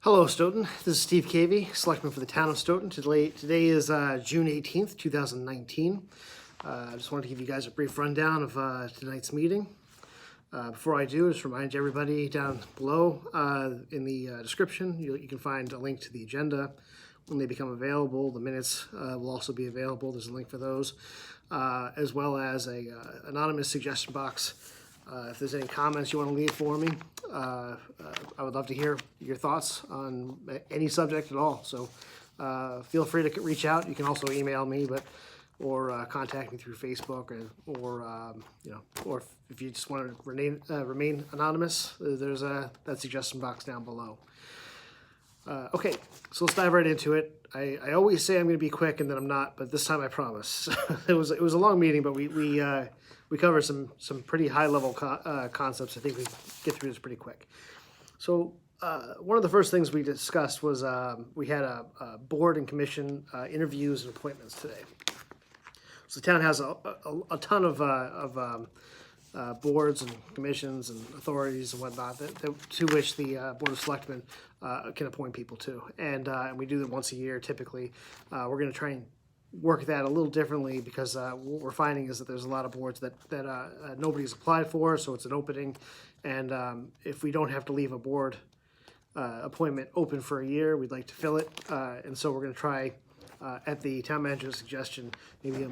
Hello, Stoughton. This is Steve Cavey, Selectman for the Town of Stoughton. Today is June 18th, 2019. I just wanted to give you guys a brief rundown of tonight's meeting. Before I do, just remind everybody down below in the description, you can find a link to the agenda when they become available. The minutes will also be available. There's a link for those, as well as a anonymous suggestion box. If there's any comments you want to leave for me, I would love to hear your thoughts on any subject at all. So feel free to reach out. You can also email me, or contact me through Facebook, or if you just want to remain anonymous, there's that suggestion box down below. Okay, so let's dive right into it. I always say I'm going to be quick, and then I'm not, but this time I promise. It was a long meeting, but we covered some pretty high level concepts. I think we get through this pretty quick. So one of the first things we discussed was we had a board and commission interviews and appointments today. So the town has a ton of boards and commissions and authorities and whatnot to which the Board of Selectmen can appoint people to, and we do that once a year typically. We're going to try and work that a little differently because what we're finding is that there's a lot of boards that nobody's applied for, so it's an opening, and if we don't have to leave a board appointment open for a year, we'd like to fill it, and so we're going to try at the town manager's suggestion, maybe a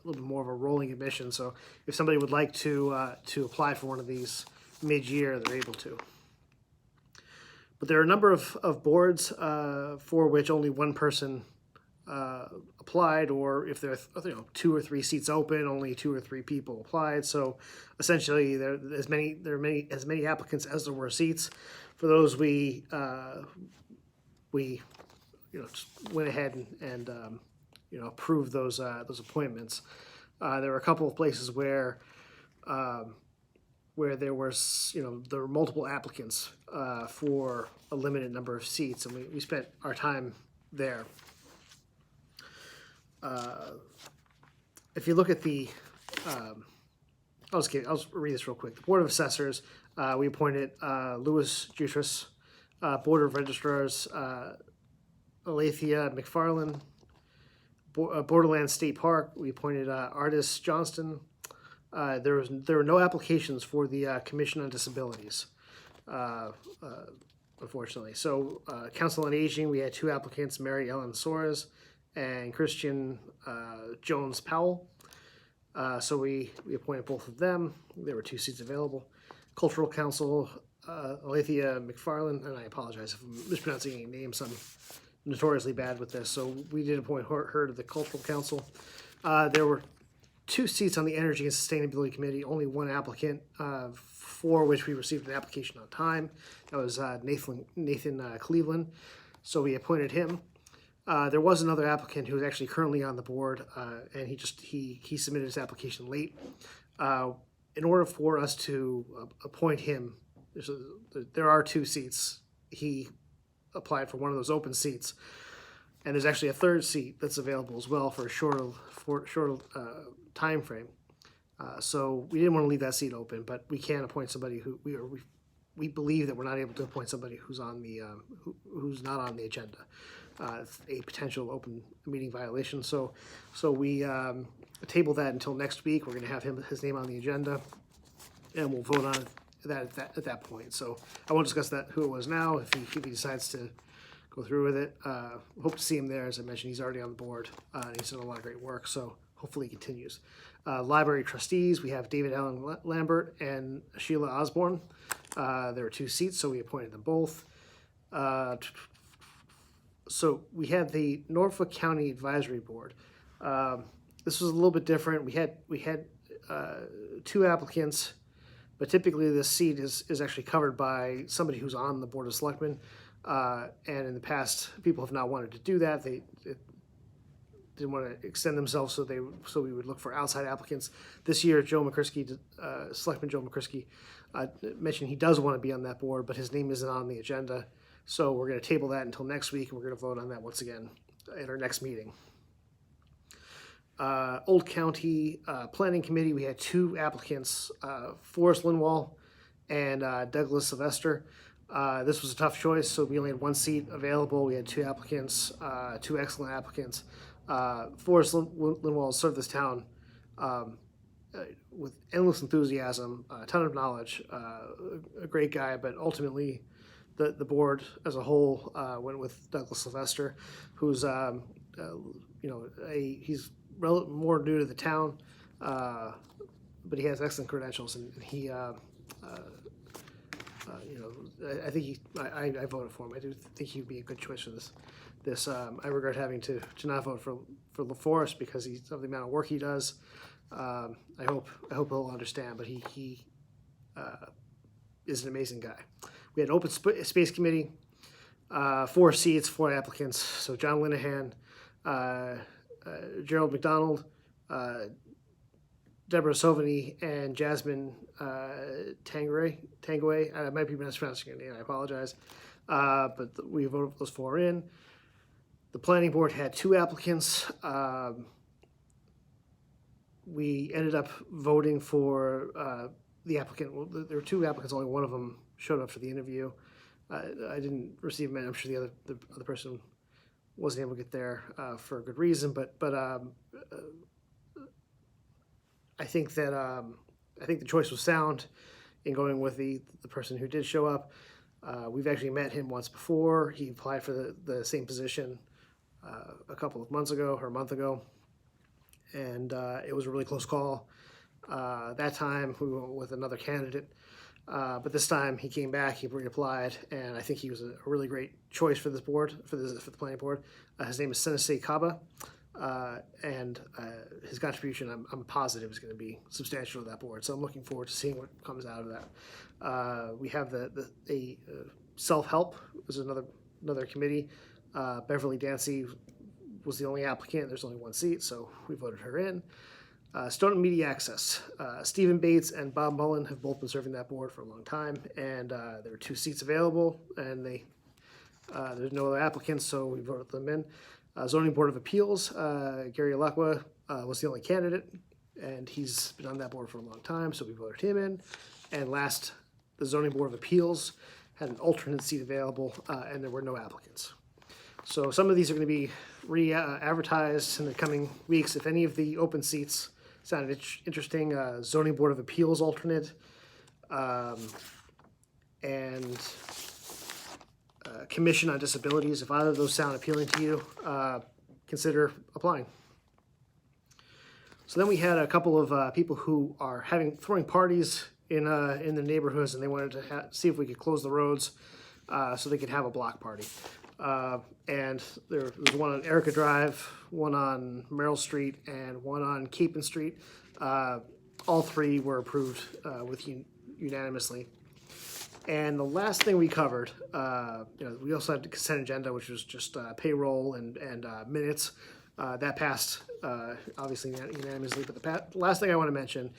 little bit more of a rolling admission. So if somebody would like to apply for one of these mid-year, they're able to. But there are a number of boards for which only one person applied, or if there are 2 or 3 seats open, only 2 or 3 people applied. So essentially, there are as many applicants as there were seats. For those, we just went ahead and approved those appointments. There were a couple of places where there were multiple applicants for a limited number of seats, and we spent our time there. If you look at the, I'll read this real quick. The Board of Assessors, we appointed Louis Jutras. Board of Registrars, Alethea McFarland. Borderland State Park, we appointed Artis Johnston. There were no applications for the Commission on Disabilities, unfortunately. So Council on Aging, we had 2 applicants, Mary Ellen Soares and Christian Jones Powell. So we appointed both of them. There were 2 seats available. Cultural Council, Alethea McFarland, and I apologize if I'm mispronouncing any names. I'm notoriously bad with this. So we did appoint her to the Cultural Council. There were 2 seats on the Energy and Sustainability Committee, only 1 applicant, for which we received an application on time. That was Nathan Cleveland. So we appointed him. There was another applicant who is actually currently on the board, and he submitted his application late. In order for us to appoint him, there are 2 seats. He applied for one of those open seats, and there's actually a 3rd seat that's available as well for a shorter time frame. So we didn't want to leave that seat open, but we can appoint somebody who we believe that we're not able to appoint somebody who's on the who's not on the agenda. It's a potential open meeting violation. So we table that until next week. We're going to have his name on the agenda, and we'll vote on that at that point. So I won't discuss who it was now. If he decides to go through with it, hope to see him there. As I mentioned, he's already on the board, and he's done a lot of great work. So hopefully he continues. Library trustees, we have David Allen Lambert and Sheila Osborne. There were 2 seats, so we appointed them both. So we had the Norfolk County Advisory Board. This was a little bit different. We had 2 applicants, but typically this seat is actually covered by somebody who's on the Board of Selectmen. And in the past, people have not wanted to do that. They didn't want to extend themselves, so we would look for outside applicants. This year, Selectman Joe McCrisky, mentioned he does want to be on that board, but his name isn't on the agenda. So we're going to table that until next week, and we're going to vote on that once again at our next meeting. Old County Planning Committee, we had 2 applicants, Forrest Linwall and Douglas Sylvester. This was a tough choice, so we only had one seat available. We had two applicants, two excellent applicants. Forrest Linwell served this town with endless enthusiasm, a ton of knowledge, a great guy, but ultimately the board as a whole went with Douglas Sylvester, who's he's more new to the town, but he has excellent credentials, and he I think I voted for him. I do think he'd be a good choice for this. I regret having to not vote for LaForest because of the amount of work he does. I hope he'll understand, but he is an amazing guy. We had an open space committee, 4 seats, 4 applicants. So John Linehan, Gerald McDonald, Deborah Sovany, and Jasmine Tanguay. I might be mispronouncing your name, I apologize. But we voted those 4 in. The planning board had 2 applicants. We ended up voting for the applicant. Well, there were 2 applicants, only one of them showed up for the interview. I didn't receive him. I'm sure the other person wasn't able to get there for a good reason, but I think that the choice was sound in going with the person who did show up. We've actually met him once before. He applied for the same position a couple of months ago or a month ago, and it was a really close call. That time we went with another candidate, but this time he came back, he reapplied, and I think he was a really great choice for this board, for the planning board. His name is Sensei Kaba. And his contribution, I'm positive, is going to be substantial to that board. So I'm looking forward to seeing what comes out of that. We have the self-help was another committee. Beverly Dancy was the only applicant. There's only one seat, so we voted her in. Stoughton Media Access. Stephen Bates and Bob Mullen have both been serving that board for a long time, and there were 2 seats available, and there's no other applicants, so we voted them in. Zoning Board of Appeals, Gary Alakwa was the only candidate, and he's been on that board for a long time, so we voted him in. And last, the Zoning Board of Appeals had an alternate seat available, and there were no applicants. So some of these are going to be re-advertised in the coming weeks. If any of the open seats sounded interesting, Zoning Board of Appeals alternate, and Commission on Disabilities. If either of those sound appealing to you, consider applying. So then we had a couple of people who are throwing parties in the neighborhoods, and they wanted to see if we could close the roads so they could have a block party. And there was one on Erica Drive, one on Merrill Street, and one on Capon Street. All 3 were approved unanimously. And the last thing we covered, we also had the consent agenda, which was just payroll and minutes. That passed, obviously, unanimously. But the last thing I want to mention,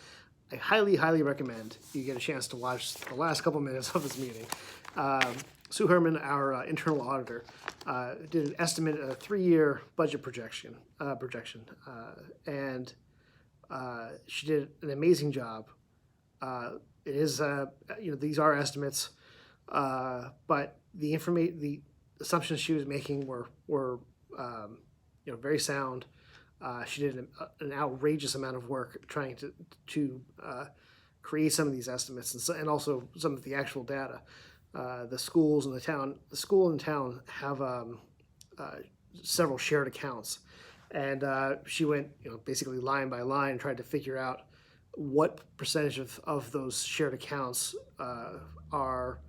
I highly, highly recommend you get a chance to watch the last couple minutes of this meeting. Sue Herman, our internal auditor, did an estimate, a 3-year budget projection, and she did an amazing job. It is, these are estimates, but the assumptions she was making were very sound. She did an outrageous amount of work trying to create some of these estimates and also some of the actual data. The school in the town have several shared accounts, and she went basically line by line and tried to figure out what percentage of those shared accounts are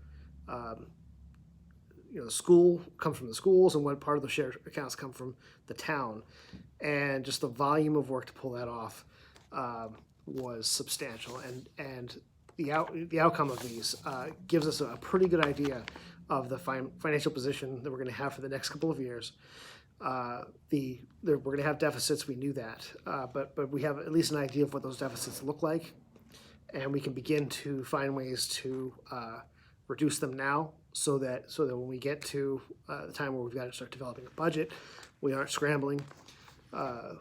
the school comes from the schools, and what part of the shared accounts come from the town, and just the volume of work to pull that off was substantial, and the outcome of these gives us a pretty good idea of the financial position that we're going to have for the next couple of years. We're going to have deficits, we knew that, but we have at least an idea of what those deficits look like, and we can begin to find ways to reduce them now, so that when we get to the time where we've got to start developing a budget, we aren't scrambling, and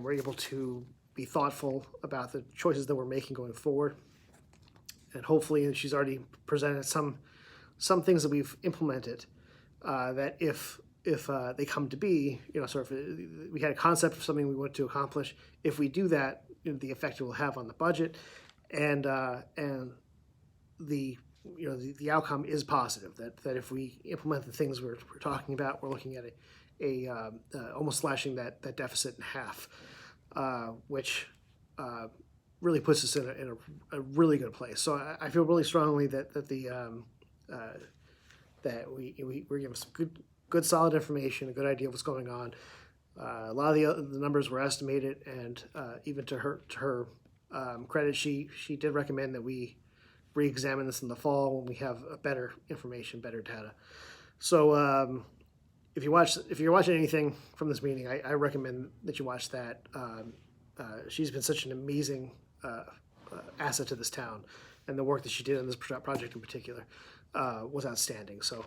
we're able to be thoughtful about the choices that we're making going forward. hopefully, and she's already presented some things that we've implemented, that if they come to be, sort of, we had a concept of something we want to accomplish. If we do that, the effect it will have on the budget, and the the outcome is positive. That if we implement the things we're talking about, we're looking at almost slashing that deficit in half, which really puts us in a really good place. So I feel really strongly that we're given some good solid information, a good idea of what's going on. A lot of the numbers were estimated, and even to her credit, she did recommend that we re-examine this in the fall when we have better information, better data. So if you're watching anything from this meeting, I recommend that you watch that. She's been such an amazing asset to this town, and the work that she did on this project in particular was outstanding. So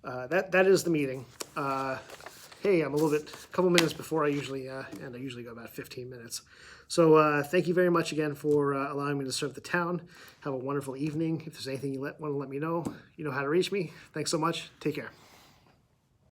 that is the meeting. Hey, I'm a couple minutes before I usually and I usually go about 15 minutes. So thank you very much again for allowing me to serve the town. Have a wonderful evening. If there's anything you want to let me know, you know how to reach me. Thanks so much. Take care.